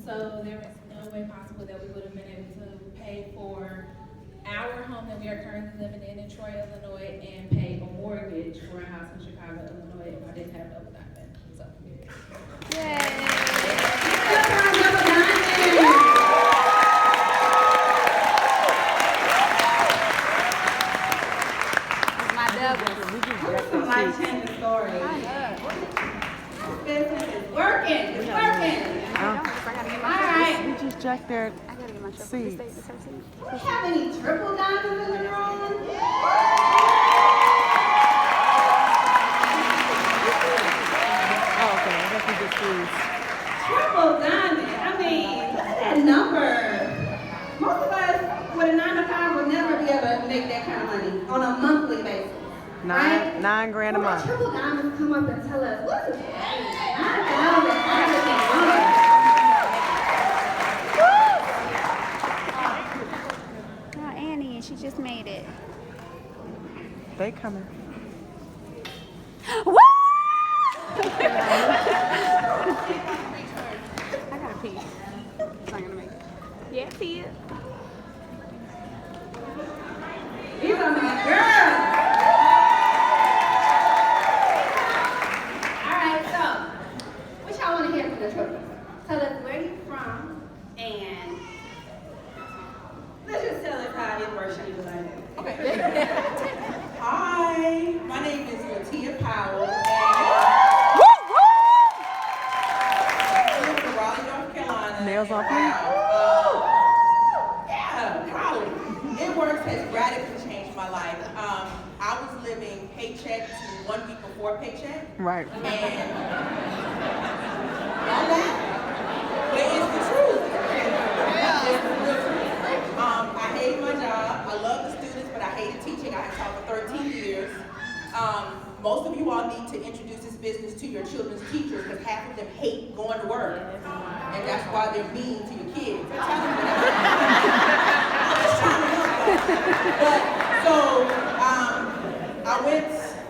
So there was no way possible that we would have been able to pay for our home that we are currently living in Troy, Illinois, and pay a mortgage for a house in Chicago, Illinois, if I didn't have double diamond. So. Yay! Might change the story. Business is working. It's working. All right. We just jacked their seats. Do we have any triple diamonds in the room? Oh, okay. I guess we just squeezed. Triple diamond. I mean, look at that number. Most of us with a 9 to 5 will never be able to make that kind of money on a monthly basis. Right? $9 grand a month. Triple diamonds come up and tell us, what's it? 9,000. Oh, Annie, she just made it. They coming. Woo! I gotta pee. It's not gonna make it. Yeah, see it. These are my girls. All right, so what y'all want to hear from the triplets? Tell us where you from, and let's just tell us how it works in your life. Okay. Hi, my name is Latia Powell, and I live in Raleigh, North Carolina. Nails on Wow. Yeah, Raleigh. It Works has radically changed my life. I was living paycheck to 1 week before paycheck. Right. And y'all laugh, but it's the truth. It's the truth. I hate my job. I love the students, but I hated teaching. I had taught for 13 years. Most of you all need to introduce this business to your children's teachers because half of them hate going to work. And that's why they're mean to your kids. I'm telling you that. I'm just trying to help you. But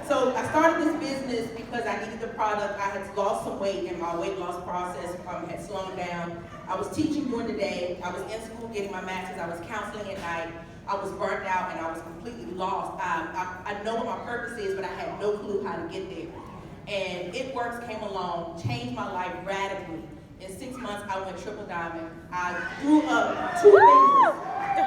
so I started this business because I needed the product. I had lost some weight and my weight loss process had slowed down. I was teaching during the day. I was in school getting my master's. I was counseling at night. I was burnt out and I was completely lost. I know what my purpose is, but I had no clue how to get there. And It Works came along, changed my life radically. In 6 months, I went triple diamond. I threw up 2 fingers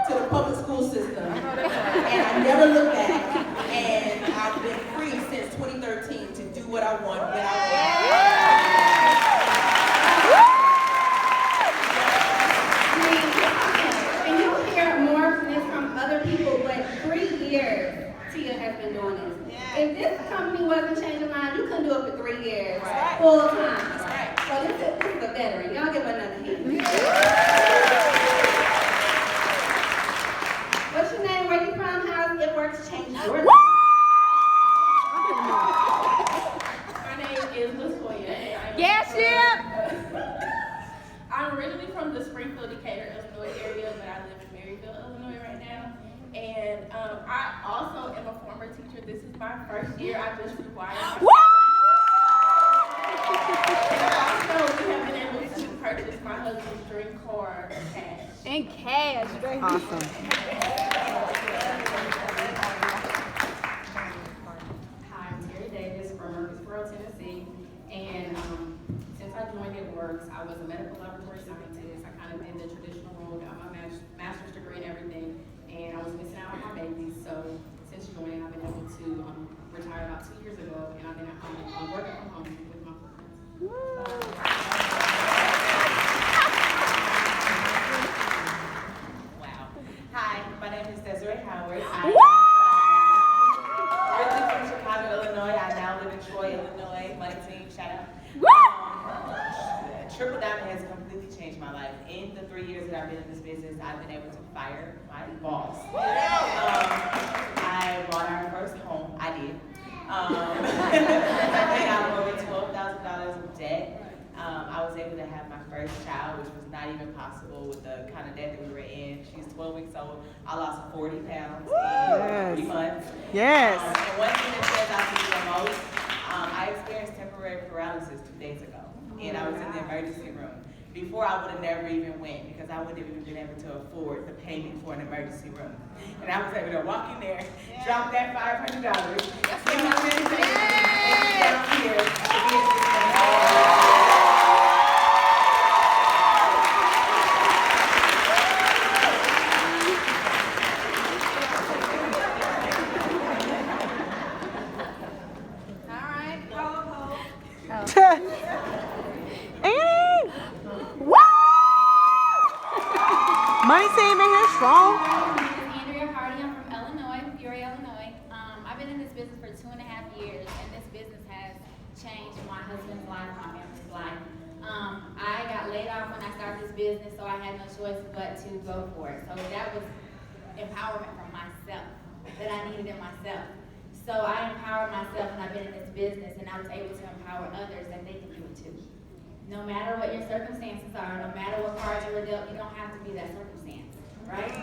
to the public school system, and I never looked back. And I've been free since 2013 to do what I want when I want. And you'll hear more from this from other people, but 3 years Tia has been doing this. If this company wasn't changing lives, you couldn't do it for 3 years, full time. That's right. So this is a veteran. Y'all give her another hand. What's your name? Where you from? How It Works changed your life? My name is Latoya. Yes, yeah. I'm originally from the Springfield, Decatur, Illinois area, but I live in Maryville, Illinois right now. And I also am a former teacher. This is my first year. I just required. Also, we have been able to purchase my husband's dream car cash. In cash. Right? Awesome. Hi, I'm Terry Davis from Murfreesboro, Tennessee. And since I joined It Works, I was a medical laboratory scientist. I kind of did the traditional role, got my master's degree and everything. And I was missing out on my babies. So since joining, I've been able to retire about 2 years ago. And I've been at home, working from home with my friends. Wow. Hi, my name is Desiree Howard. I'm originally from Chicago, Illinois. I now live in Troy, Illinois. Money team, shout out. Triple Diamond has completely changed my life. In the 3 years that I've been in this business, I've been able to fire my boss. I bought our first home. I did. I paid out over $12,000 of debt. I was able to have my first child, which was not even possible with the kind of debt that we were in. She's 12 weeks old. I lost 40 pounds in 3 months. Yes. And one thing that stands out to me the most, I experienced temporary paralysis 2 days ago. And I was in the emergency room. before I would have never even went because I wouldn't have even been able to afford the payment for an emergency room. And I was able to walk in there, drop that $500, bring my medication, and down here to be able to Annie! Woo! Money team in here strong. Andrea Hardy, I'm from Illinois, Peoria, Illinois. I've been in this business for 2.5 years, and this business has changed my husband's life, my family's life. I got laid off when I started this business, so I had no choice but to go for it. So that was empowerment from myself, that I needed in myself. So I empowered myself, and I've been in this business, and I was able to empower others that they can do it too. No matter what your circumstances are, no matter what cards you were dealt, you don't have to be that circumstance, right?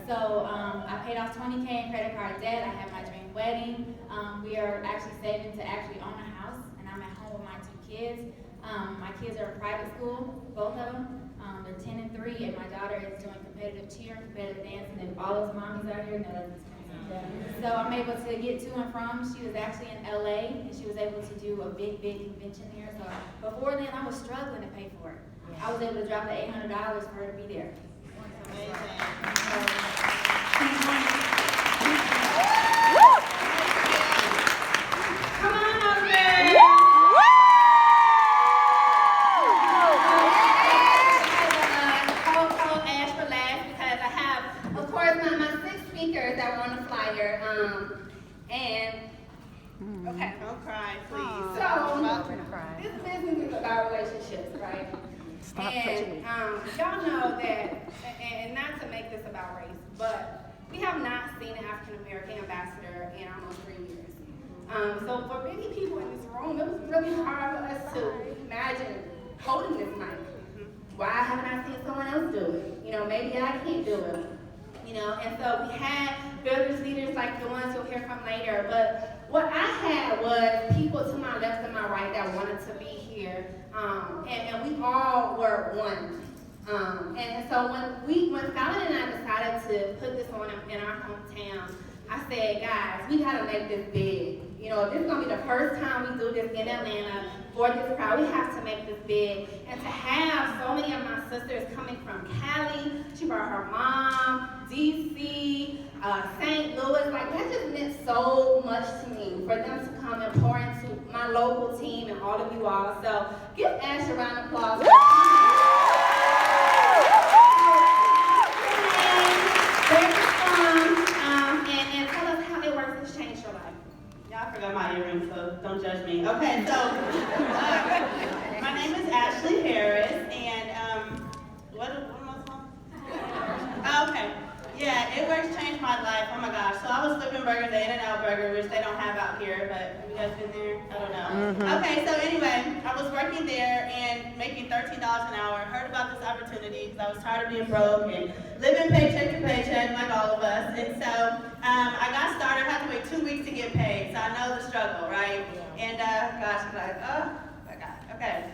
So I paid off $20K in credit card debt. I had my dream wedding. We are actually saving to actually own a house, and I'm at home with my 2 kids. My kids are in private school, both of them. They're 10 and 3, and my daughter is doing competitive cheer, competitive dancing. If all those mommies out here know that's expensive. So I'm able to get to and from. She was actually in LA, and she was able to do a big convention there. So before then, I was struggling to pay for it. I was able to drop the $800 for her to be there. Come on over there. Hold Ash for last because I have, of course, my 6 speakers that were on the flyer. Okay. Don't cry, please. So, this business is about relationships, right? Stop touching me. Y'all know that, and not to make this about race, but we have not seen an African American ambassador in almost 3 years. So for many people in this room, it was really hard for us to imagine holding this mic. Why haven't I seen someone else do it? You know, maybe I can't do it. You know, and so we had village leaders like the ones you'll hear from later, but what I had was people to my left and my right that wanted to be here, and we all were one. And so when Fallon and I decided to put this on in our hometown, I said, guys, we gotta make this big. You know, if this is gonna be the first time we do this in Atlanta for this crowd, we have to make this big. And to have so many of my sisters coming from Cali, she brought her mom, DC, St. Louis, like that just meant so much to me for them to come and pour into my local team and all of you all. So give Ash a round of applause. Where you're from, and tell us how it works. It's changed your life. Y'all forgot my earrings, so don't judge me. Okay, so my name is Ashley Harris, and what am I saying? Okay, yeah, it works changed my life. Oh my gosh, so I was flipping burgers at In-N-Out Burger, which they don't have out here, but have you guys been there? I don't know. Okay, so anyway, I was working there and making $13 an hour. Heard about this opportunity because I was tired of being broke and living paycheck to paycheck like all of us. And so I got started. I had to wait 2 weeks to get paid, so I know the struggle, right? And gosh, I'm like, oh my God, okay.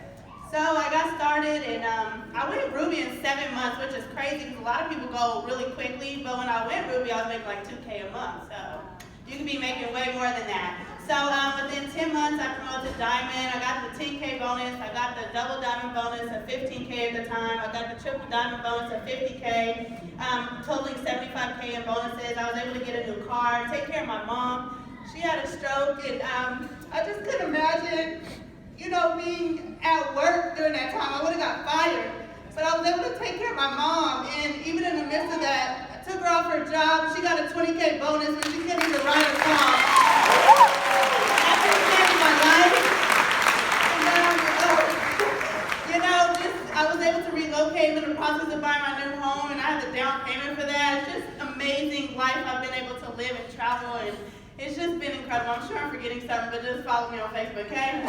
So I got started, and I went Ruby in 7 months, which is crazy because a lot of people go really quickly. But when I went Ruby, I was making like $2K a month. So you could be making way more than that. So within 10 months, I promoted to Diamond. I got the 10K bonus. I got the double diamond bonus of 15K at the time. I got the triple diamond bonus of 50K, totaling 75K in bonuses. I was able to get a new car, take care of my mom. She had a stroke, and I just couldn't imagine, you know, being at work during that time. I would have got fired. But I was able to take care of my mom, and even in the midst of that, I took her off her job. She got a 20K bonus when she couldn't even ride a car. After saving my life, and, you know, I was able to relocate in the process of buying my new home, and I had the down payment for that. It's just amazing life I've been able to live and travel, and it's just been incredible. I'm sure I'm forgetting something, but just follow me on Facebook, okay?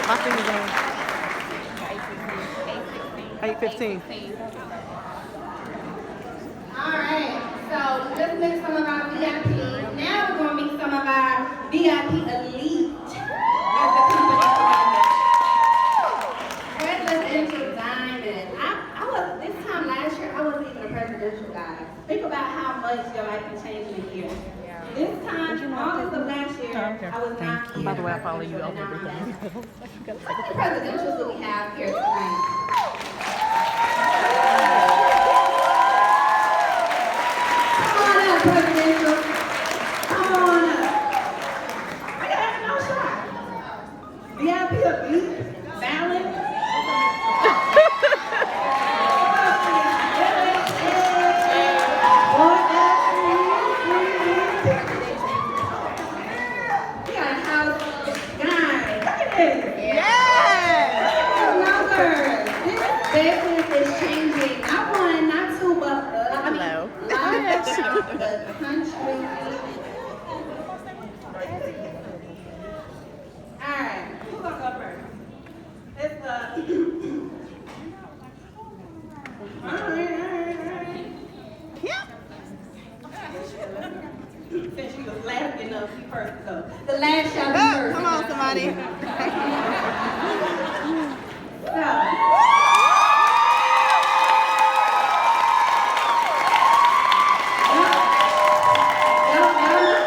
My finger's on 8:15. All right, so let's make some of our VIP. Now we're going VIP Elite as the company climate. Presidential Diamond. This time last year, I wasn't even a presidential guy. Think about how much your life can change in a year. This time, August of last year, I was not here. By the way, I follow you on How everything. many presidentials do we have here tonight? Come on up, presidential. Come on up. I got no shot. VIP Elite, Fallon. We got a house, guys. Look at this. Numbers. This business is changing. Not one, not two, but Hello. lives around the country. All right, who's gonna go first? It's all right. Since she was laughing enough, she first go. The last shall be first. Come on, somebody.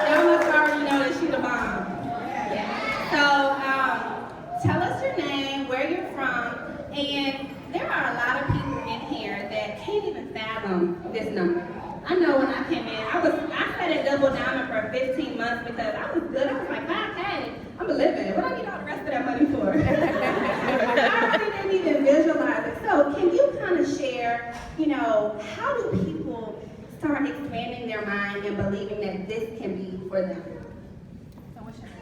Y'all must already know that she the bomb. So, tell us your name, where you're from, and there are a lot of people in here that can't even fathom this number. I know when I came in, I had a double diamond for 15 months because I was good. I was like, 5K, I'm a living. What do I need all the rest of that money for? I really didn't even visualize it. So can you kind of share, how do people start expanding their mind and believing that this can be for them? So what's your name?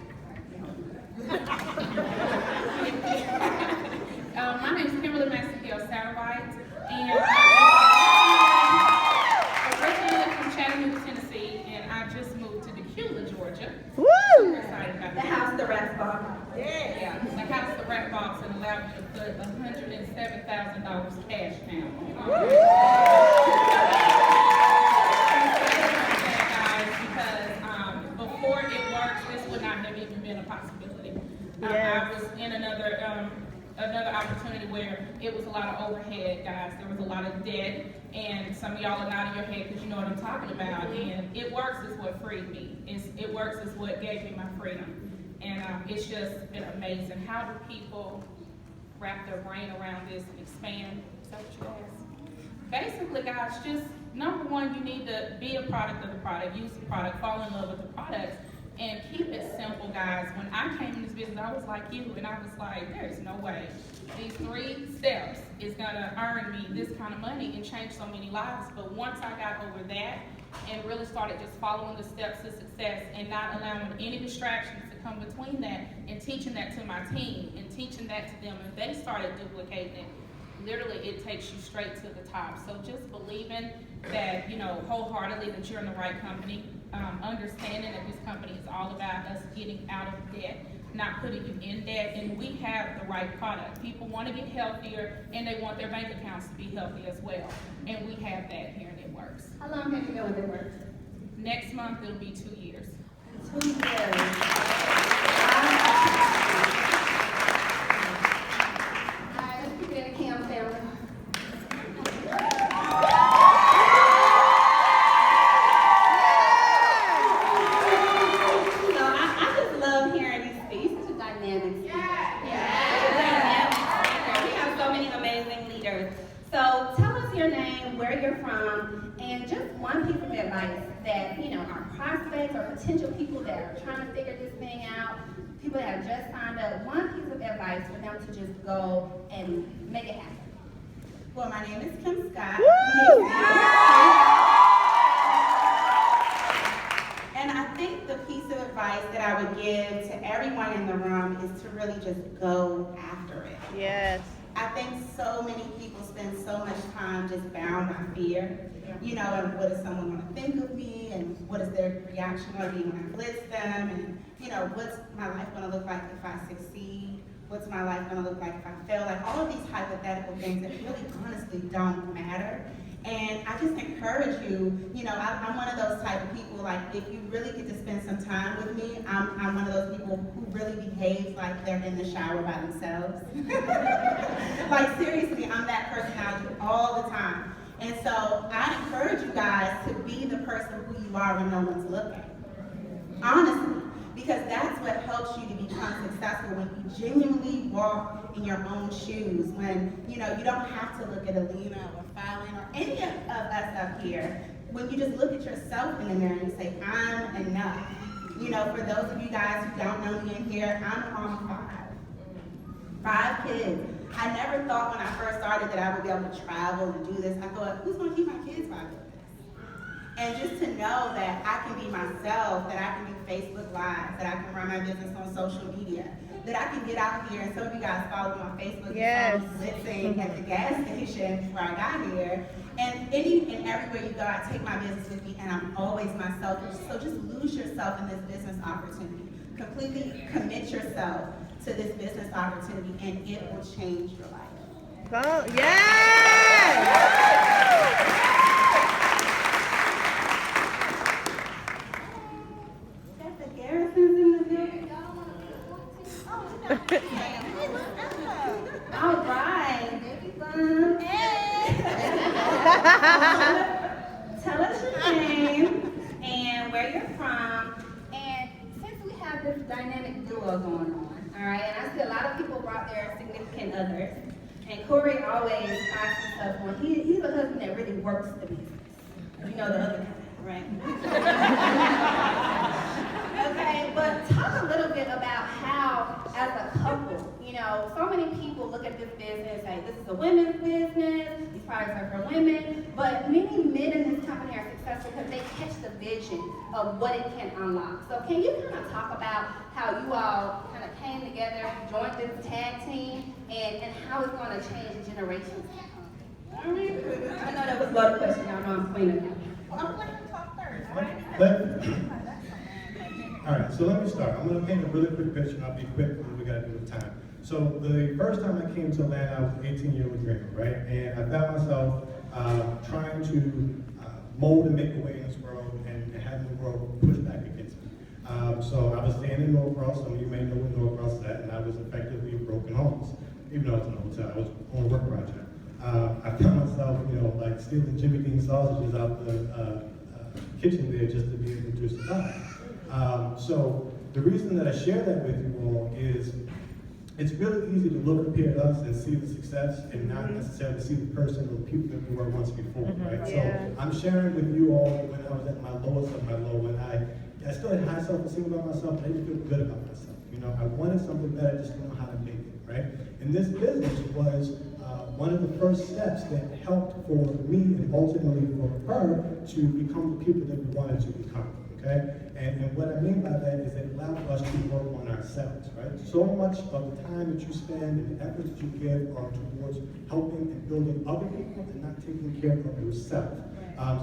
My name is Kimberly Maxfield Satterwhite, and originally from Chattanooga, Tennessee, and I just moved to Decatur, Georgia. Woo! Super excited about The that. house, the rest box. Yeah, the house, the rat box, and allowed me to put $107,000 cash down. Guys, because before it works, this would not have even been a possibility. I was in another opportunity where it was a lot of overhead, guys. There was a lot of debt, and some of y'all are nodding your head because you know what I'm talking about. And it works is what freed me. It works is what gave me my freedom. And it's just been amazing. How do people wrap their brain around this and expand? Is that what you asked? Basically, guys, just number one, you need to be a product of the product, use the product, fall in love with the products, and keep it simple, guys. When I came in this business, I was like you, and I was like, there's no way these 3 steps is gonna earn me this kind of money and change so many lives. But once I got over that and really started just following the steps to success and not allowing any distractions to come between that, and teaching that to my team and teaching that to them, and they started duplicating it, literally it takes you straight to the top. So just believing that, wholeheartedly that you're in the right company, understanding that this company is all about us getting out of debt, not putting you in debt, and we have the right product. People want to get healthier, and they want their bank accounts to be healthy as well, and we have that here, and it works. How long have you been with it work? Next month, it'll be 2 years. 2 years. Alright, let's keep it in the Cam family. So I just love hearing these speeches. Such a dynamic speech. We have so many amazing leaders. So tell us your name, where you're from, and just one piece of advice that, our prospects or potential people that are trying to figure this thing out, people that have just signed up, one piece of advice for them to just go and make it happen. Well, my name is Kim Scott. And I think the piece of advice that I would give to everyone in the room is to really just go after it. Yes. I think so many people spend so much time just bound by fear. And what does someone want to think of me, and what is their reaction going to be when I blitz them, and what's my life going to look like if I succeed? What's my life going to look like if I fail? Like all of these hypothetical things that really honestly don't matter. And I just encourage you, I'm one of those type of people, like, if you really get to spend some time with me, I'm one of those people who really behaves like they're in the shower by themselves. Like, seriously, I'm that personality all the time. And so I encourage you guys to be the person who you are when no one's looking. Honestly, because that's what helps you to become successful, when you genuinely walk in your own shoes, when you don't have to look at Alena or Fallon or any of us up here. When you just look at yourself in the mirror and you say, I'm enough. For those of you guys who don't know me in here, I'm a mom of 5 kids. I never thought when I first started that I would be able to travel and do this. I thought, who's going to keep my kids while I do this? And just to know that I can be myself, that I can do Facebook Live, that I can run my business on social media, that I can get out here, and some of you guys follow me on Facebook, Yes. you saw me blitzing at the gas station before I got here. And everywhere you go, I take my business with me, and I'm always myself. So just lose yourself in this business opportunity. Completely commit yourself to this business opportunity, and it will change your life. Oh, yes! All right. Tell us your name and where you're from. And since we have this dynamic duo going on, all right, and I see a lot of people brought their significant others. And Corey always asks himself, well, he's a husband that really works the business. You know, the other kind, right? Okay, but talk a little bit about how, as a couple, so many people look at this business like this is a women's business, these products are for women, but many men in this company are successful because they catch the vision of what it can unlock. So can you kind of talk about how you all kind of came together, joined this tag team, and how it's going to change generations? I know that was a lot of questions. Y'all know I'm queen of that. Well, I'm letting him talk first, right? All right, so let me start. I'm going to paint a really quick picture, and I'll be quick because we got to do with time. So the first time I came to Atlanta, I was 18-year-old girl, right? And I found myself trying to mold and make a way in this world, and having the world push back against me. So I was staying in Norcross. Some of you may know where Norcross is at, and I was effectively broken homes, even though I was in a hotel. I was on a work project. I found myself, like stealing Jimmy Dean sausages out the kitchen there just to be able to survive. So the reason that I share that with you all is it's really easy to look up here at us and see the success and not necessarily see the person or the people that we were once before, right? Yeah. So I'm sharing with you all when I was at my lowest of my low, when I still had high self-esteem about myself, but I didn't feel good about myself. I wanted something better, I just didn't know how to make it, right? And this business was one of the first steps that helped for me and ultimately for her to become the people that we wanted to become, okay? And what I mean by that is it allowed us to work on ourselves, right? So much of the time that you spend and the effort that you give are towards helping and building other people and not taking care of yourself.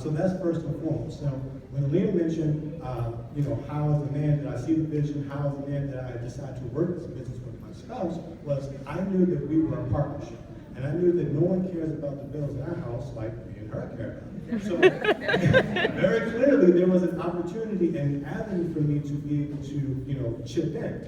So that's first and foremost. Now, when Alena mentioned, how as a man did I see the vision, how as a man did I decide to work this business with my spouse, was I knew that we were a partnership. And I knew that no one cares about the bills in our house like me and her care about. So very clearly there was an opportunity and an avenue for me to be able to, chip in.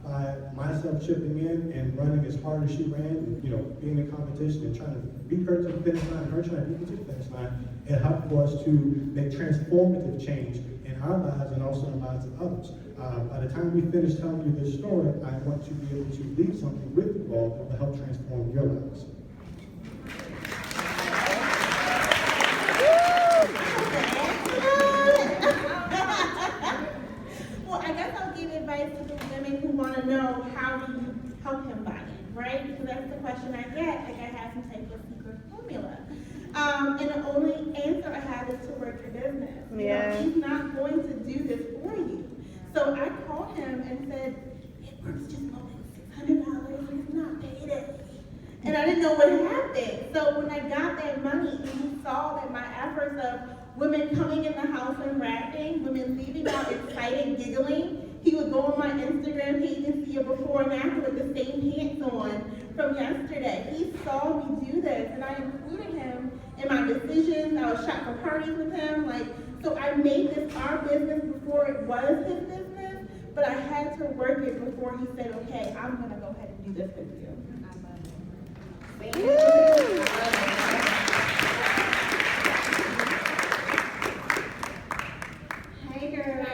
By myself chipping in and running as hard as she ran, and, being in competition and trying to beat her to the finish line, and her trying to beat me to the finish line, it helped for us to make transformative change in our lives and also in the lives of others. By the time we finish telling you this story, I want to be able to leave something with you all that will help transform your lives. Well, I guess I'll give advice to the women who want to know how do you help him buy in, right? Because that's the question I get, like I have some type of secret formula. And the only answer I have is to work your business. Yeah. He's not going to do this for you. So I called him and said, it works just only $600 and it's not payday. And I didn't know what happened. So when I got that money and he saw that my efforts of women coming in the house and rapping, women leaving out excited, giggling, he would go on my Instagram page and see a before and after with the same pants on from yesterday. He saw me do this and I included him in my decisions. I would shop for parties with him. Like, so I made this our business before it was his business, but I had to work it before he said, okay, I'm gonna go ahead and do this with you. Hey girl.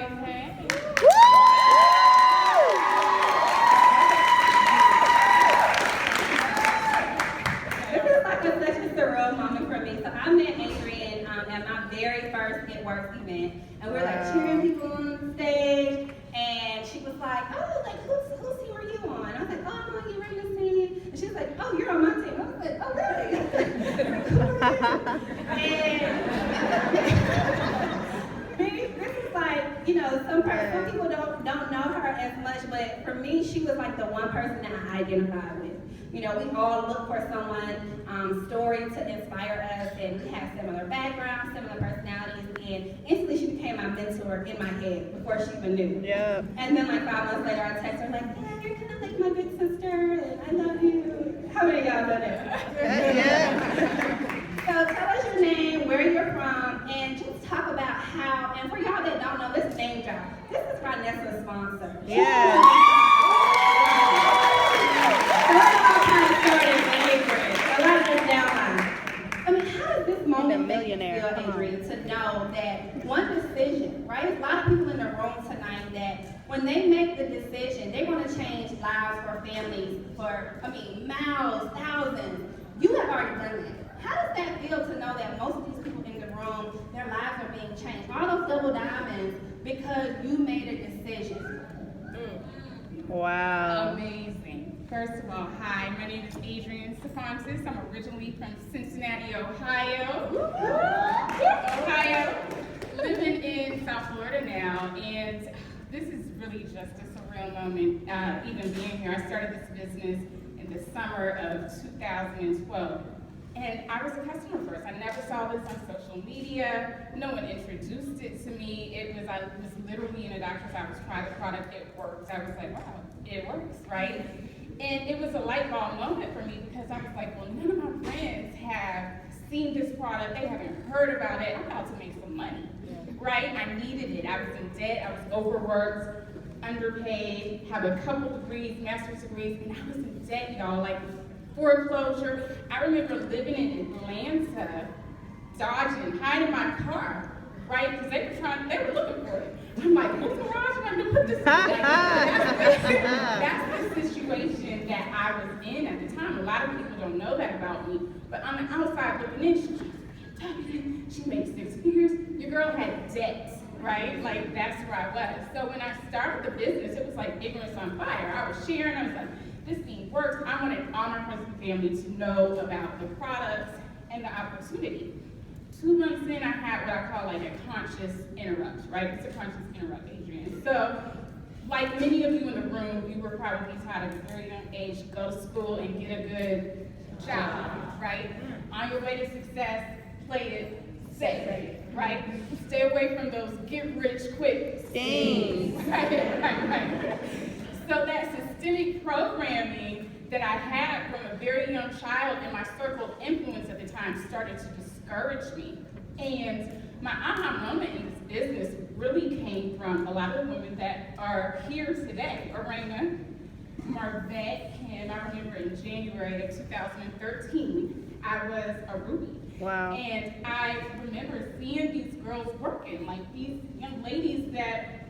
This is like such a surreal moment for me. So I met Adrian at my very first It Works event, and we're like cheering people on the stage, and she was like, oh, like whose team are you on? I was like, oh, I'm on your radio team. And she was like, oh, you're on my team. I was like, oh, really? And this is like, you know, some people don't know her as much, but for me, she was like the one person that I identified with. You know, we all look for someone's story to inspire us, and we have similar backgrounds, similar personalities, and instantly she became my mentor in my head before she even knew. Yeah. And then like 5 months later, I text her like, yeah, you're kind of like my big sister, and I love you. How many of y'all know that? Yeah. So tell us your name, where you're from, and just talk about how, and for y'all that don't know, this name drop, this is Vanessa's sponsor. Yeah. I mean, how does this moment make you millionaire. feel, Adrian, to know that one decision, right? There's a lot of people in the room tonight that when they make the decision, they want to change lives for families, miles, thousands. You have already done that. How does that feel to know that most of these people in the room, their lives are being changed? All those double diamonds because you made a decision. Wow. Amazing. First of all, hi, my name is Adrian Stefantis. I'm originally from Cincinnati, Ohio. Living in South Florida now, and this is really just a surreal moment, even being here. I started this business in the summer of 2012. And I was a customer first. I never saw this on social media. No one introduced it to me. I was literally in a doctor's office, tried the product, it works. I was like, wow, it works, right? And it was a light bulb moment for me because I was like, well, none of my friends have seen this product. They haven't heard about it. I'm about to make some money, right? I needed it. I was in debt. I was overworked, underpaid, have a couple degrees, master's degrees, and I was in debt, y'all, like foreclosure. I remember living in Atlanta, dodging, hiding my car, right? Because they were looking for it. I'm like, whose garage am I gonna put this in? That's the situation that I was in at the time. A lot of people don't know that about me, but on the outside looking in, she makes 6 figures. Your girl had debt, right? Like, that's where I was. So when I started the business, it was like ignorance on fire. I was sharing, I was like, this thing works. I wanted all my friends and family to know about the products and the opportunity. 2 months in, I had what I call like a conscious interrupt, right? It's a conscious interrupt, Adrian. So, like many of you in the room, you were probably taught at a very young age, go to school and get a good job, right? On your way to success, play it safe, right? Stay away from those get rich quick schemes. Right. So that systemic programming that I had from a very young child in my circle of influence at the time started to discourage me. And my aha moment in this business really came from a lot of the women that are here today. Alena, Marvette, and I remember in January of 2013, I was a Ruby. Wow. And I remember seeing these girls working, like these young ladies that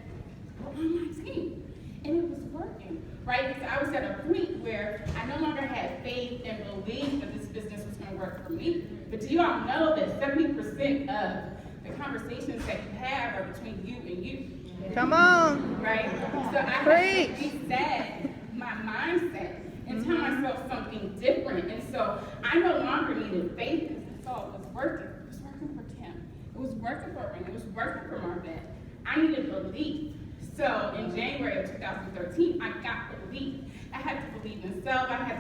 were on my team. And it was working, right? Because I was at a point where I no longer had faith and belief that this business was going to work for me. But do you all know that 70% of the conversations that you have are between you and you? Come on. Right? So I had to reset my mindset and tell myself something different. And so I no longer needed faith because I saw it was working. It was working for Kim. It was working for Alena. It was working for Marvette. I needed belief. So in January of 2013, I got belief. I had to believe in self. I had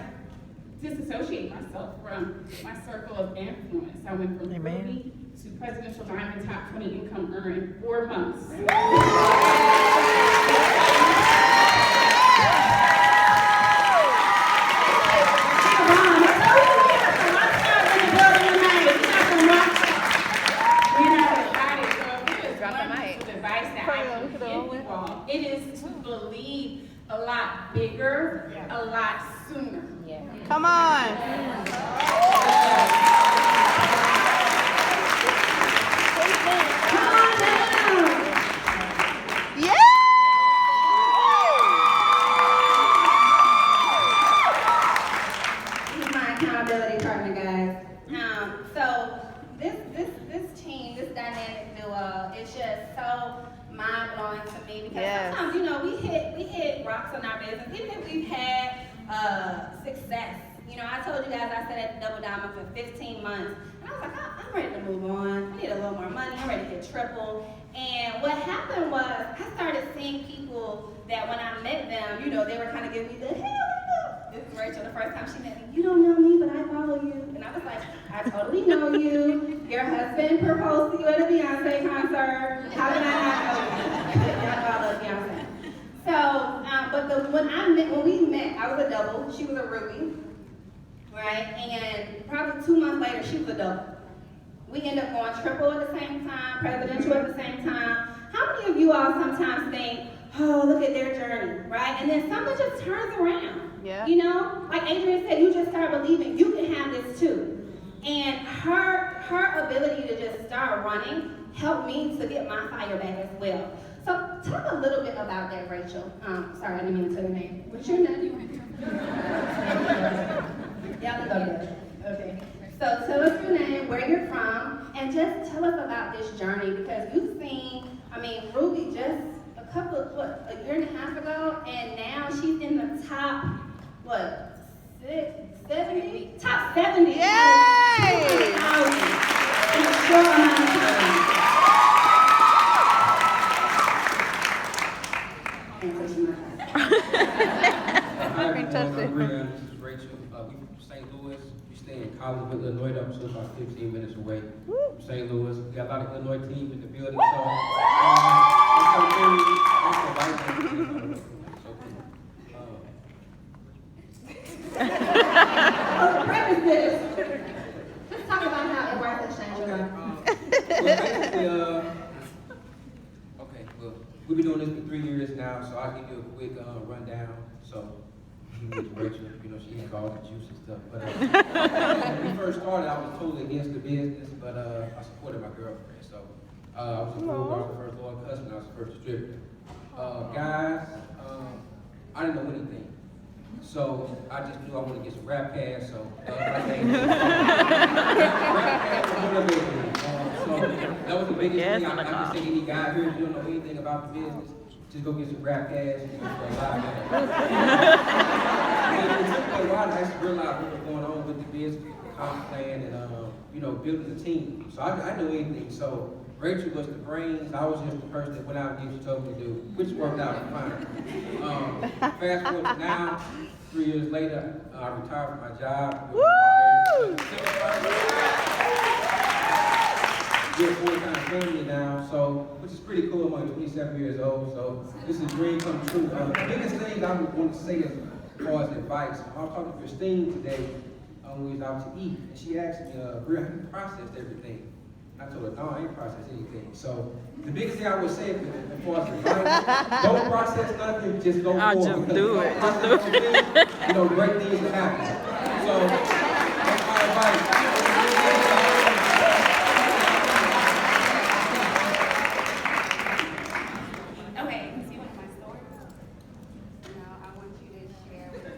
to disassociate myself from my circle of influence. I went from Ruby to Presidential Diamond Top 20 Income Earner in 4 months. y'all. It is to believe a lot bigger, a lot sooner. Come on. Come on down. Yeah. He's my accountability partner, guys. So this team, this dynamic duo, is just so mind-blowing to me because Yes. sometimes, you know, we hit rocks in our business, even if we've had success. You know, I told you guys I sat at the Double Diamond for 15 months, and I was like, I'm ready to move on. I need a little more money. I'm ready to hit triple. And what happened was I started seeing people that when I met them, you know, they were kind of giving me the hell no. This is Rachel, the first time she met me. You don't know me, but I follow you. And I was like, I totally know you. Your husband proposed to you at a Beyonce concert. How can I not know you? Y'all love Beyonce. So, when we met, I was a double. She was a Ruby, right? And probably 2 months later, she was a double. We end up going triple at the same time, presidential at the same time. How many of you all sometimes think, oh, look at their journey, right? And then something just turns around. Yeah. You know, like Adrian said, you just start believing you can have this too. And her ability to just start running helped me to get my fire back as well. So talk a little bit about that, Rachel. Sorry, I didn't mean to tell your name. What's your name? Y'all can go there. Okay. So tell us your name, where you're from, and just tell us about this journey because you've seen, Ruby just a year and a half ago, and now she's in the top, 70? Top 70. Yay! In a short amount of time. Hi everyone, I'm Rian. This is Rachel. We from St. Louis. We stay in Collinsville, Illinois. I'm still about 15 minutes away from St. Louis. We got a lot of Illinois teams in the building, so it's so cool. Preface this. Just talk about how it works to change your life. Well, basically, okay, well, we've been doing this for 3 years now, so I'll give you a quick rundown. So, Rachel, you know, she has all the juice and stuff. But when we first started, I was totally against the business, but I supported my girlfriend. So, I was a fool, I was the first loyal customer, I was the first distributor. Guys, I didn't know anything. So I just knew I wanted to get some rap pads, so my name was rap pads were motivating. So that was the biggest thing. I just say any guy here, if you don't know anything about the business, just go get some rap pads and get a lot better. It took me a while to actually realize what was going on with the business, the comp plan, and building the team. So I knew anything. So Rachel was the brains. I was just the person that went out and did what she told me to do, which worked out fine. Fast forward to now, 3 years later, I retired from my job. Woo! We're a full-time family now, so which is pretty cool. I'm only 27 years old, so this is a dream come true. The biggest thing I would want to say as far as advice, I was talking to Christine today when we was out to eat, and she asked me, Bria, how you processed everything? I told her, no, I ain't processed anything. So the biggest thing I would say as far as advice, don't process nothing, just go forward. Just do it. Just do it. You know, great things will happen. So that's my advice. Okay, see one of my stories? No, I want you to share with me.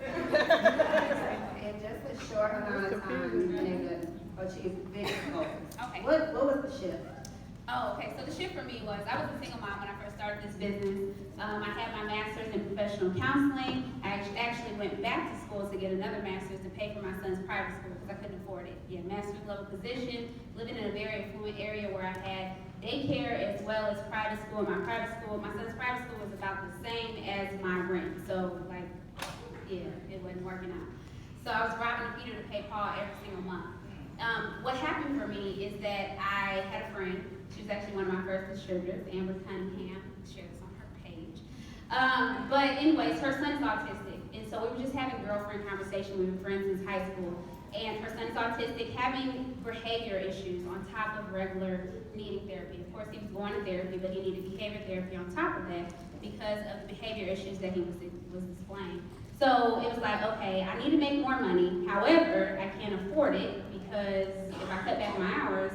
In just a short amount of time, you've been able to achieve big goals. Okay. What was the shift? Oh, okay. So the shift for me was I was a single mom when I first started this business. I had my master's in professional counseling. I actually went back to school to get another master's to pay for my son's private school because I couldn't afford it. Yeah, master's level position, living in a very affluent area where I had daycare as well as private school. My son's private school was about the same as my rent. So it wasn't working out. So I was robbing the Peter to pay Paul every single month. What happened for me is that I had a friend. She was actually one of my first distributors, Amber Cunningham. Share this on her page. But anyways, her son is autistic. And so we were just having girlfriend conversation. We were friends since high school. and her son's autistic, having behavior issues on top of regular needing therapy. Of course, he was going to therapy, but he needed behavior therapy on top of that because of the behavior issues that he was displaying. So it was like, okay, I need to make more money. However, I can't afford it because if I cut back my hours,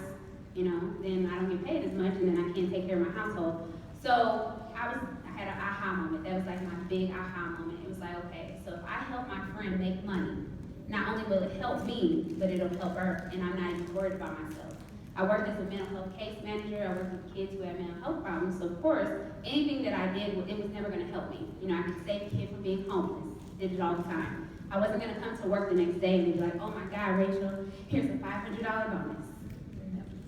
you know, then I don't get paid as much, and then I can't take care of my household. So I had an aha moment. That was like my big aha moment. It was like, okay, so if I help my friend make money, not only will it help me, but it'll help her, and I'm not even worried about myself. I worked as a mental health case manager. I worked with kids who had mental health problems. So of course, anything that I did, it was never going to help me. You know, I could save a kid from being homeless. Did it all the time. I wasn't going to come to work the next day and be like, oh my God, Rachel, here's a $500 bonus.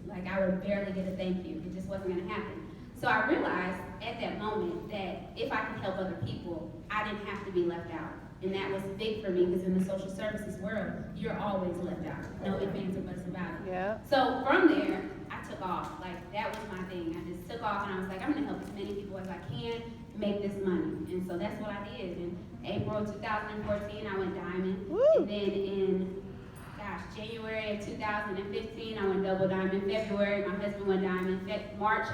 Like, I would barely get a thank you. It just wasn't going to happen. So I realized at that moment that if I could help other people, I didn't have to be left out. And that was big for me because in the social services world, you're always left out. No ifs, ands, or buts about it. Yeah. So from there, I took off. Like, that was my thing. I just took off and I was like, I'm going to help as many people as I can make this money. And so that's what I did. In April 2014, I went diamond. Woo. And then in, January of 2015, I went double diamond. February, my husband went diamond. March,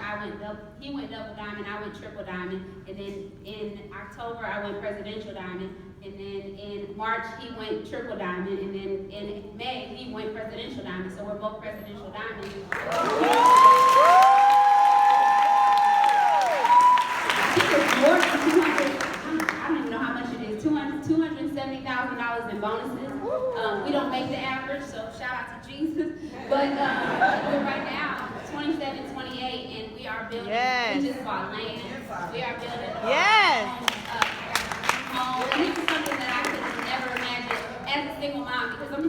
he went double diamond, I went triple diamond. And then in October, I went presidential diamond. And then in March, he went triple diamond. And then in May, he went presidential diamond. So we're both presidential diamonds. More than 200, I don't even know how much it is, $270,000 in bonuses. We don't make the average, so shout out to Jesus. But we're right now 27, 28, and we are building. Yes. We just bought land. We are building Yes. home. And this is something that I could have never imagined as a single mom. Because let me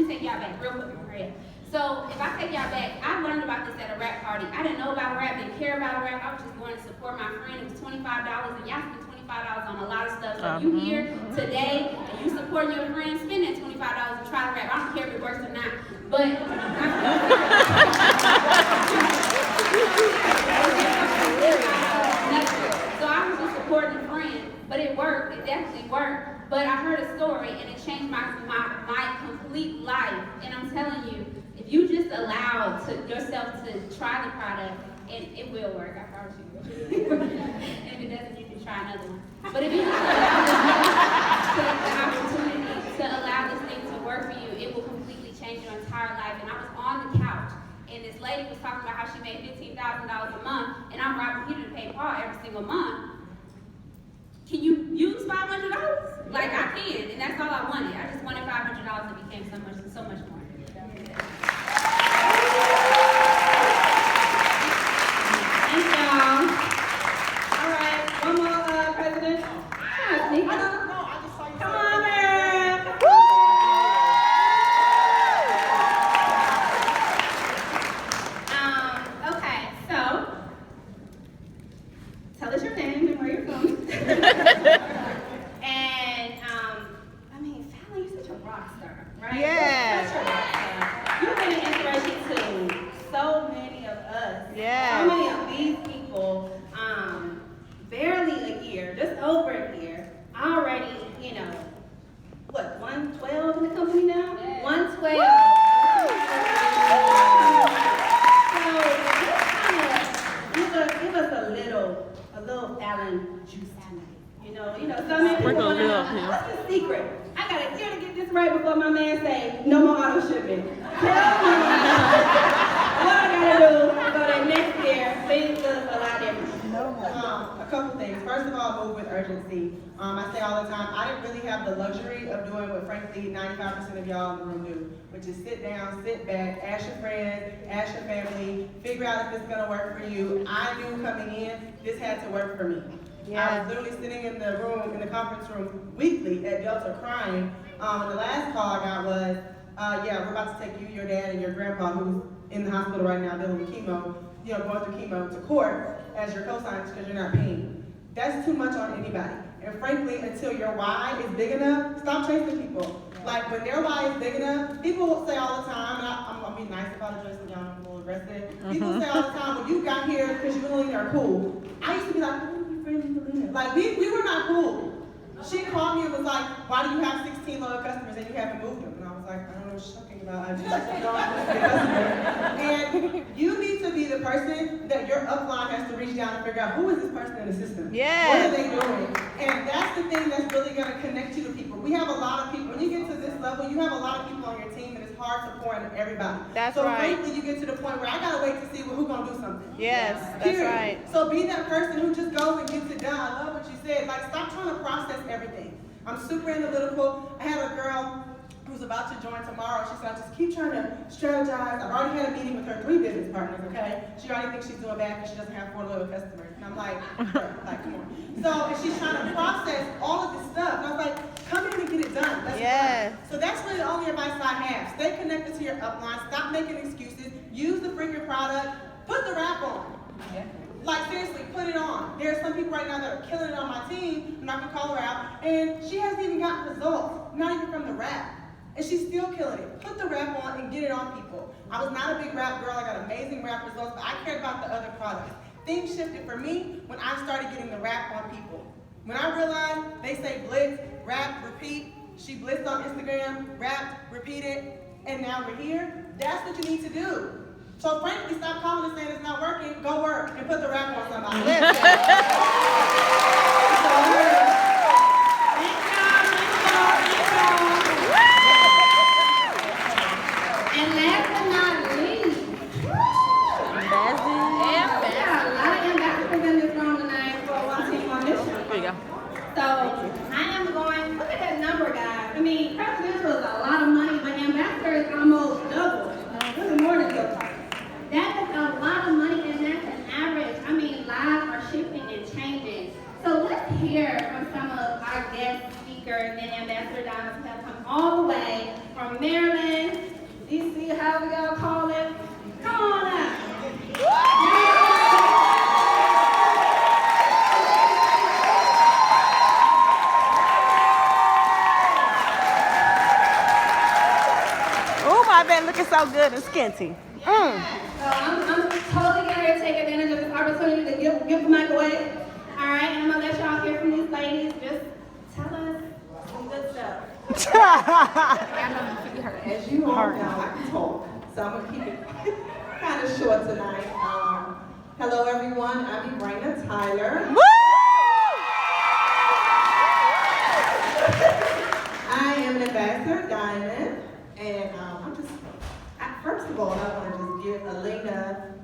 take y'all back real quick, Maria. So if I take y'all back, I learned about this at a rap party. I didn't know about rap, didn't care about rap. I was just going to support my friend. It was $25, and y'all spend $25 on a lot of stuff. So if you here today and you supporting your friend, spend that $25 and try to rap. I don't care if it works or not. But so I was just supporting a friend, but it worked. It definitely worked. But I heard a story and it changed my complete life. And I'm telling you, if you just allow yourself to try the product, and it will work, I promise you. And if it doesn't, you can try another one. But if you just allow the opportunity to allow this thing to work for you, it will completely change your entire life. And I was on the couch, and this lady was talking about how she made $15,000 a month, and I'm robbing Peter to pay Paul every single month. Can you use $500? Like, I can, and that's all I wanted. I just wanted $500 and became so much more. Thanks, y'all. All right, one more presidential. Come on, man. Okay, so tell us your name and where you're from. And I mean, Fallon, you're such a rock star, right? Yes. Such a rock star. You've been an inspiration to so many of us. Yes. So many of these people. Barely a year, just over a year, already, you know, what, 112 in the company now? 112. So just kind of give us a little Fallon juice tonight. You know, some people want to know, what's the secret? I got a year to get this right before my man say, no more auto shipment. Tell me what I gotta do so that next year things look a lot different. A couple things. First of all, move with urgency. I say all the time, I didn't really have the luxury of doing what frankly 95% of y'all in the room do, which is sit down, sit back, ask your friends, ask your family, figure out if it's gonna work for you. I knew coming in, this had to work for me. Yeah. I was literally sitting in the conference room weekly at Delta crying. And the last call I got was, yeah, we're about to take you, your dad, and your grandpa, who's in the hospital right now dealing with chemo, going through chemo, to court as your co-signers because you're not paying. That's too much on anybody. And frankly, until your why is big enough, stop chasing people. Like, when their why is big enough, people say all the time, and I'm gonna be nice about addressing y'all, I'm a little aggressive. People say all the time, well, you got here because you and Alena are cool. I used to be like, oh, you friends with Alena. Like, we were not cool. She called me and was like, why do you have 16 loyal customers and you haven't moved them? And I was like, I don't know what you're talking about. I just know I'm supposed to be a customer. And you need to be the person that your upline has to reach down and figure out who is this person in the system. Yes. What are they doing? And that's the thing that's really going to connect you to people. We have a lot of people. When you get to this level, you have a lot of people on your team, and it's hard to pour into everybody. That's so right. frankly, you get to the point where I gotta wait to see who's gonna do something. Yes, that's Period. right. So be that person who just goes and gets it done. I love what you said. Like, stop trying to process everything. I'm super analytical. I had a girl who's about to join tomorrow. She said, I just keep trying to strategize. I've already had a meeting with her 3 business partners, okay? She already thinks she's doing bad because she doesn't have 4 loyal customers. And I'm like, come on. So, and she's trying to process all of this stuff. And I was like, come in and get it done. Let's Yes. go. So that's really the only advice I have. Stay connected to your upline. Stop making excuses. Use the freaking product. Put the wrap on. Like, seriously, put it on. There are some people right now that are killing it on my team. I'm not going to call her out. And she hasn't even gotten results. Not even from the wrap. And she's still killing it. Put the wrap on and get it on people. I was not a big wrap girl. I got amazing wrap results, but I cared about the other products. Things shifted for me when I started getting the wrap on people. When I realized they say blitz, wrap, repeat. She blitzed on Instagram, wrapped, repeated, and now we're here. That's what you need to do. So frankly, stop calling and saying it's not working. Go work and put the wrap on somebody. And last but not least, we got a lot of ambassadors in this room tonight for One Team on Mission. There you go. So I am going, look at that number, guys. I mean, presidential is a lot of money, but ambassador is almost double. This is more than double. That is a lot of money, and that's an average. I mean, lives are shifting and changing. So let's hear from some of our guest speakers and Ambassador Donald who have come all the way from Maryland, DC, however y'all call it. Come on up. Oh, my bed looking so good and skinty. I'm totally getting ready to take advantage of this opportunity to give the mic away. All right, and I'm gonna let y'all hear from these ladies. Just tell us some good stuff. As you all know, I can talk, so I'm gonna keep it kind of short tonight. Hello, everyone. I'm Alena Tyler. I am an ambassador, Diamond, and first of all, I want to just give Alena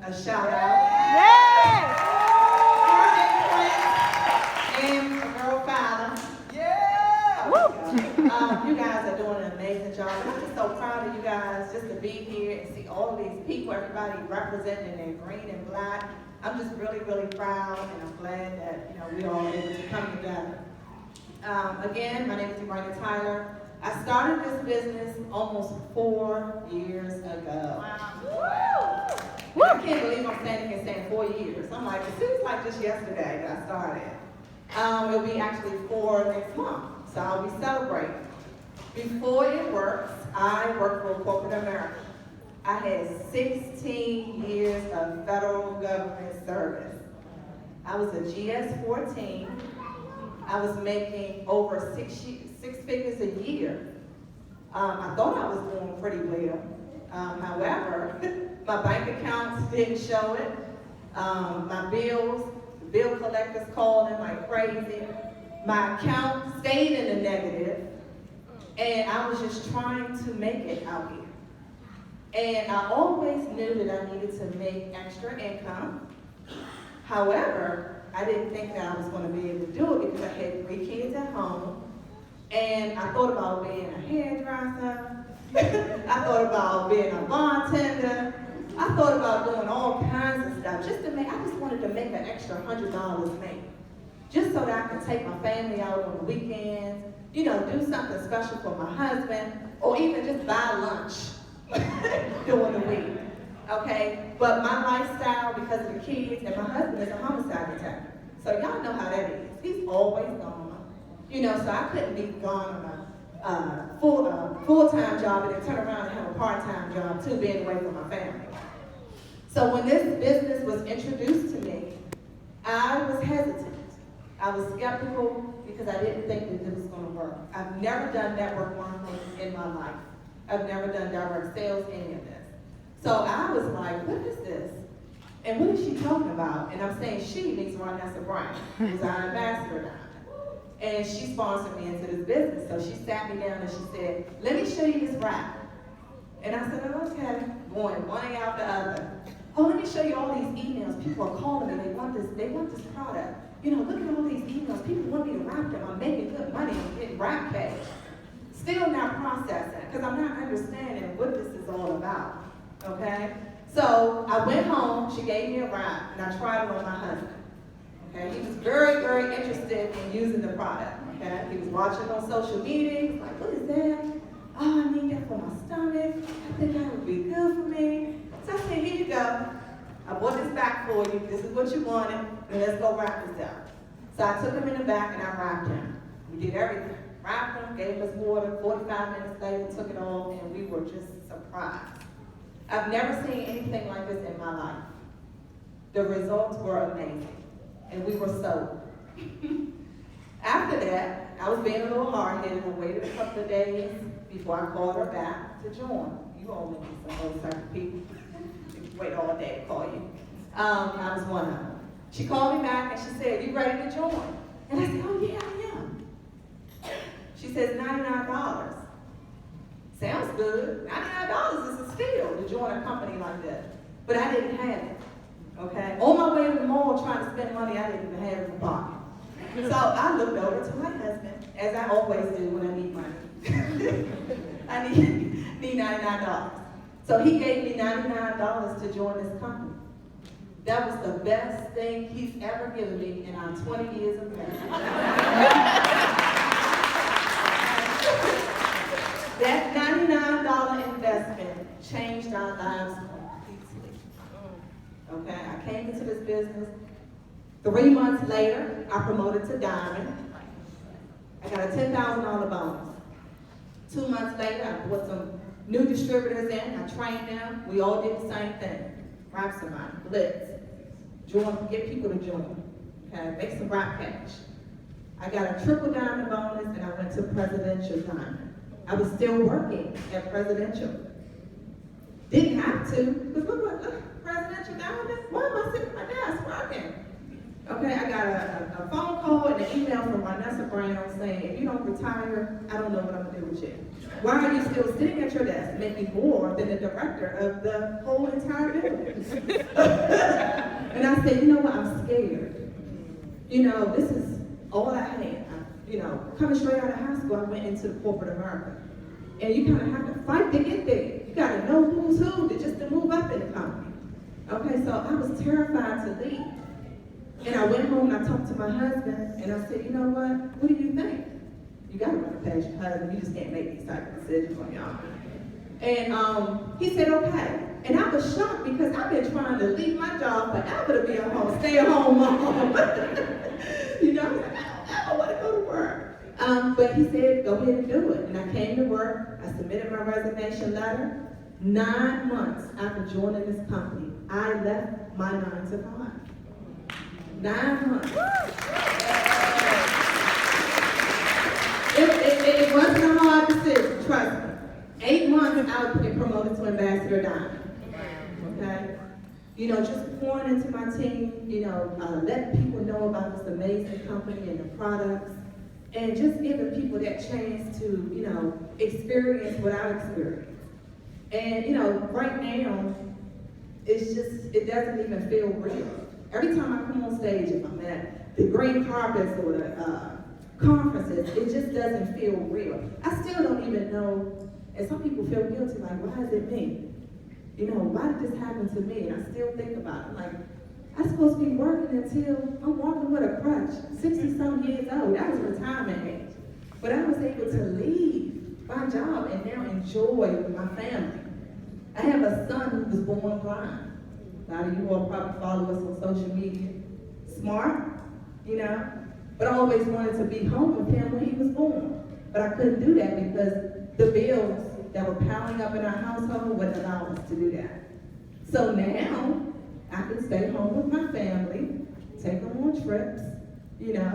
a shout out. Yes! And a girl Fallon. Yeah! You guys are doing an amazing job. I'm just so proud of you guys just to be here and see all of these people, everybody representing in green and black. I'm just really, really proud, and I'm glad that we all able to come together. Again, my name is Alena Tyler. I started this business almost 4 years ago. Wow. I can't believe I'm standing here saying 4 years. I'm like, it seems like just yesterday that I started. It'll be actually 4 next month, so I'll be celebrating. Before it works, I worked for corporate America. I had 16 years of federal government service. I was a GS-14. I was making over six figures a year. I thought I was doing pretty well. However, my bank accounts didn't show it. My bills, the bill collectors called in like crazy. My account stayed in the negative. And I was just trying to make it out here. And I always knew that I needed to make extra income. However, I didn't think that I was going to be able to do it because I had 3 kids at home. And I thought about being a hairdresser. I thought about being a bartender. I thought about doing all kinds of stuff I just wanted to make an extra $100 maybe. Just so that I could take my family out on the weekends, do something special for my husband, or even just buy lunch during the week. Okay, but my lifestyle, because of the kids, and my husband is a homicide detective. So y'all know how that is. He's always gone. So I couldn't be gone on a full-time job and then turn around and have a part-time job too, being away from my family. So when this business was introduced to me, I was hesitant. I was skeptical because I didn't think that it was going to work. I've never done network marketing in my life. I've never done direct sales, any of this. So I was like, what is this? And what is she talking about? And I'm saying she means Ronessa Brown, who's our ambassador now. And she sponsored me into this business. So she sat me down and she said, let me show you this wrap. And I said, oh, okay, going one after the other. Oh, let me show you all these emails. People are calling me, they want this product. You know, look at all these emails. People want me to wrap them. I'm making good money. I'm getting wrap cash. Still not processing, because I'm not understanding what this is all about, okay? So I went home, she gave me a wrap, and I tried it on my husband, okay? He was very, very interested in using the product, okay? He was watching on social media, he was like, what is that? Oh, I need that for my stomach. I think that would be good for me. So I said, here you go. I bought this back for you. This is what you wanted, and let's go wrap this up. So I took him in the back and I wrapped him. We did everything. Wrapped him, gave us water, 45 minutes later, took it off, and we were just surprised. I've never seen anything like this in my life. The results were amazing, and we were sold. After that, I was being a little hard-headed. I waited a couple of days before I called her back to join. You all know some of those type of people. Wait all day to call you. I was one of them. She called me back and she said, you ready to join? And I said, oh yeah, I am. She says, $99. Sounds good. $99 is a steal to join a company like that. But I didn't have it, okay? On my way to the mall trying to spend money, I didn't even have it in my pocket. So I looked over to my husband, as I always do when I need money. I need $99. So he gave me $99 to join this company. That was the best thing he's ever given me in our 20 years of marriage. That $99 investment changed our lives completely. Okay, I came into this business. 3 months later, I promoted to Diamond. I got a $10,000 bonus. 2 months later, I brought some new distributors in. I trained them. We all did the same thing. Wrap somebody, blitz, join, get people to join. Okay, make some wrap cash. I got a triple diamond bonus, and I went to Presidential Diamond. I was still working at Presidential. Didn't have to, because look, Presidential Diamond, why am I sitting at my desk working? Okay, I got a phone call and an email from Ronessa Brown saying, if you don't retire, I don't know what I'm gonna do with you. Why are you still sitting at your desk making more than the director of the whole entire building? And I said, you know what, I'm scared. You know, this is all I had. You know, coming straight out of high school, I went into the corporate America. And you kind of have to fight to get there. You gotta know who's who just to move up in the company. Okay, so I was terrified to leave. And I went home and I talked to my husband and I said, you know what do you think? You gotta run it past your husband, you just can't make these type of decisions on your own. And he said, okay. And I was shocked because I've been trying to leave my job forever to be a home, stay-at-home mom. You know, I don't want to go to work. But he said, go ahead and do it. And I came to work, I submitted my resignation letter. 9 months after joining this company, I left my 9 to 5. 9 months. It wasn't a hard decision, trust me. 8 months I was getting promoted to Ambassador Diamond. Okay? You know, just pouring into my team, you know, letting people know about this amazing company and the products, and just giving people that chance to, you know, experience what I experienced. And, you know, right now, it's just, it doesn't even feel real. Every time I come on stage, if I'm at the green carpets or the conferences, it just doesn't feel real. I still don't even know, and some people feel guilty, like, why is it me? You know, why did this happen to me? And I still think about it, like, I'm supposed to be working until I'm walking with a crutch, 60-some years old. That was retirement age. But I was able to leave my job and now enjoy my family. I have a son who was born blind. A lot of you all probably follow us on social media. Smart, you know, but I always wanted to be home with him when he was born. But I couldn't do that because the bills that were piling up in our household wouldn't allow us to do that. So now, I can stay home with my family, take them on trips, you know,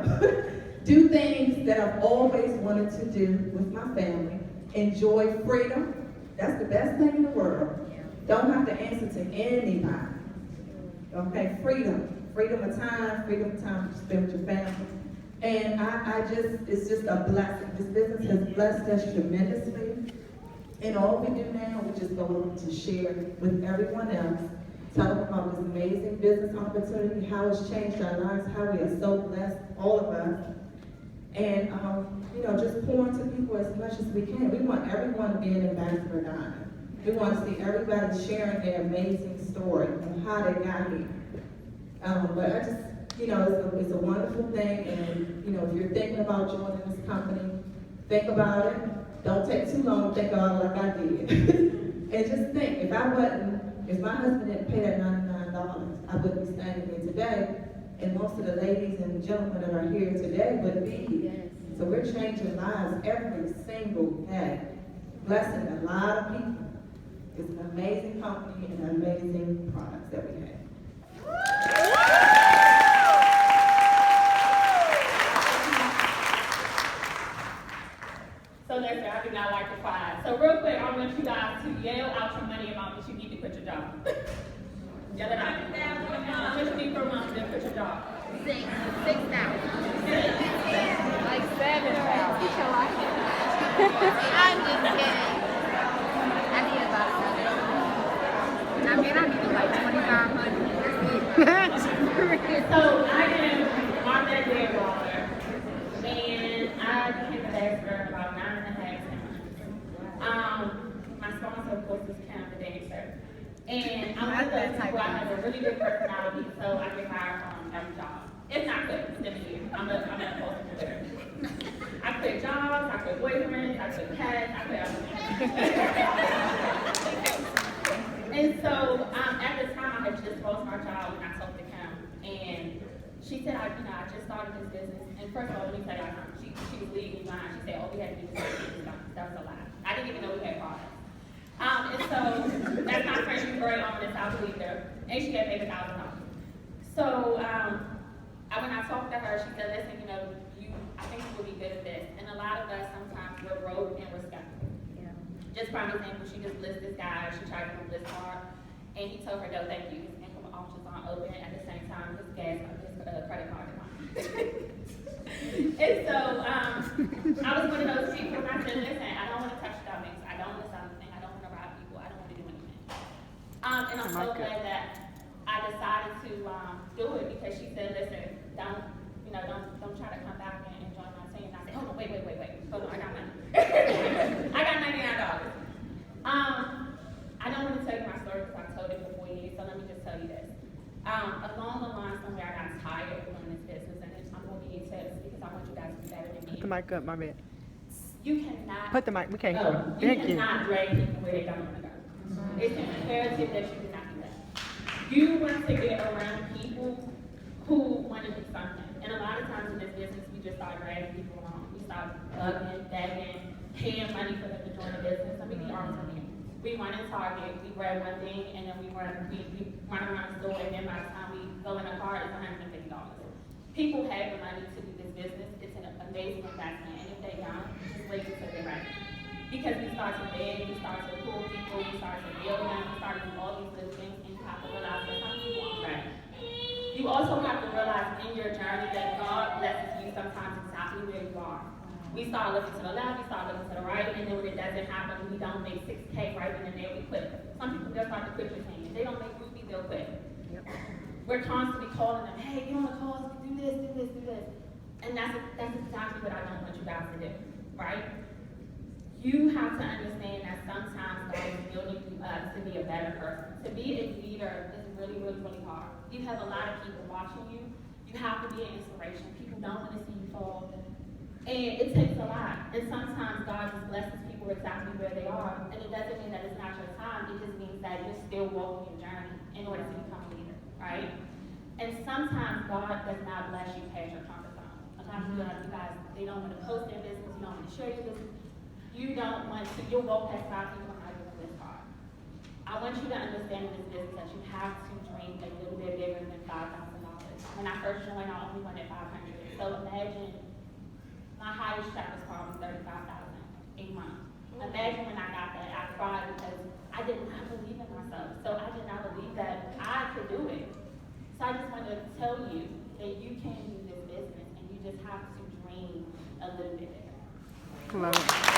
do things that I've always wanted to do with my family, enjoy freedom, That's the best thing in the world. Don't have to answer to anybody. Okay, freedom of time to spend with your family. And it's just a blessing. This business has blessed us tremendously. And all we do now, we just go on to share with everyone else, tell them about this amazing business opportunity, how it's changed our lives, how we are so blessed, all of us. And, just pour into people as much as we can. We want everyone to be an ambassador Diner. We want to see everybody sharing their amazing story of how they got here. But I just, it's a wonderful thing, and, if you're thinking about joining this company, think about it. Don't take too long to think about it like I did. And just think, if my husband didn't pay that $99, I wouldn't be standing here today, and most of the ladies and gentlemen that are here today wouldn't be here. So we're changing lives every single day, blessing a lot of people. It's an amazing company and amazing products that we have. So listen, I do not like to quiet. So real quick, I want you guys to yell out your money amount that you need to quit your job. Yell it out. What you need per month to quit your job? 6,000. Like 7,000. I'm just kidding. I need about 7,000. I need like 2,500. So I am on that day water, and I became a ambassador about 9.5 months. My sponsor, of course, is Canada Dancer. And I'm one of those people, I have a really good personality, so I get hired from every job. It's not good, it's in here. I'm a postal quitter. I quit jobs, I quit boyfriends, I quit cats, I quit everything. And so at the time, I had just lost my job when I told the count. And she said, I just started this business. And first of all, let me tell you something. She was legally blind. She said, all we had to do was that was a lie. I didn't even know we had products. And so that's my friend. She was very honest. I believed her. And she had paid $1,000. So when I talked to her, she said, listen, I think you will be good at this. And a lot of us sometimes we're broke and we're skeptical. Just prime example, she just lists this guy, she tried to do this card, and he told her, no, thank you, his income options aren't open, at the same time, his credit card declined. And so, I was one of those people, and I said, listen, I don't want to touch stomachs, I don't want to sell anything, I don't want to rob people, I don't want to do anything. And I'm so glad that I decided to do it, because she said, listen, don't try to come back and join my team. And I said, oh, no, wait, hold on, I got money. I got $99. I don't want to tell you my story because I've told it for 4 years, so let me just tell you this. Along the line somewhere, I got tired of doing this business, and I'm going to give you tips because I want you guys to be better than me. Put the mic up, my bad. You cannot. Put the mic, we can't hear you. You cannot drag people where they don't want to go. It's imperative that you do not do that. You want to get around people who want to do something. And a lot of times in this business, we just start dragging people along. We start bugging, begging, paying money for them to join the business. I mean, we are from here. We run in Target, we grab one thing, and then we run around the store, and then by the time we go in the car, it's $150. People have the money to do this business. It's an amazing investment, and if they don't, just wait until they're ready. Because we start to beg, we start to pull people, we start to build them, we start to do all these little things, and you have to realize that some people aren't ready. You also have to realize in your journey that God blesses you sometimes exactly where you are. We start looking to the left, we start looking to the right, and then when it doesn't happen, we don't make 6K right then and there, we quit. Some people just start to quit your team. If they don't make rupees, they'll quit. Yep. We're constantly calling them, hey, get on the calls, do this. And that's exactly what I don't want you guys to do, right? You have to understand that sometimes God is building you up to be a better person. To be a leader is really, really, really hard. You have a lot of people watching you. You have to be an inspiration. People don't want to see you fall. And it takes a lot. And sometimes God just blesses people exactly where they are. And it doesn't mean that it's not your time. It just means that you're still walking your journey in order to become a leader, right? And sometimes God does not bless you past your comfort zone. A lot of you guys, they don't want to post their business. You don't want to share your business. You don't want to, you'll walk past 5 people and not doing this hard. I want you to understand in this business that you have to dream a little bit bigger than $5,000. When I first joined, I only wanted $500. So imagine my highest check was probably $35,000 a month. imagine when I got that, I cried because I did not believe in myself. So I did not believe that I could do it. So I just want to tell you that you can do this business and you just have to dream a little bit bigger. Love it.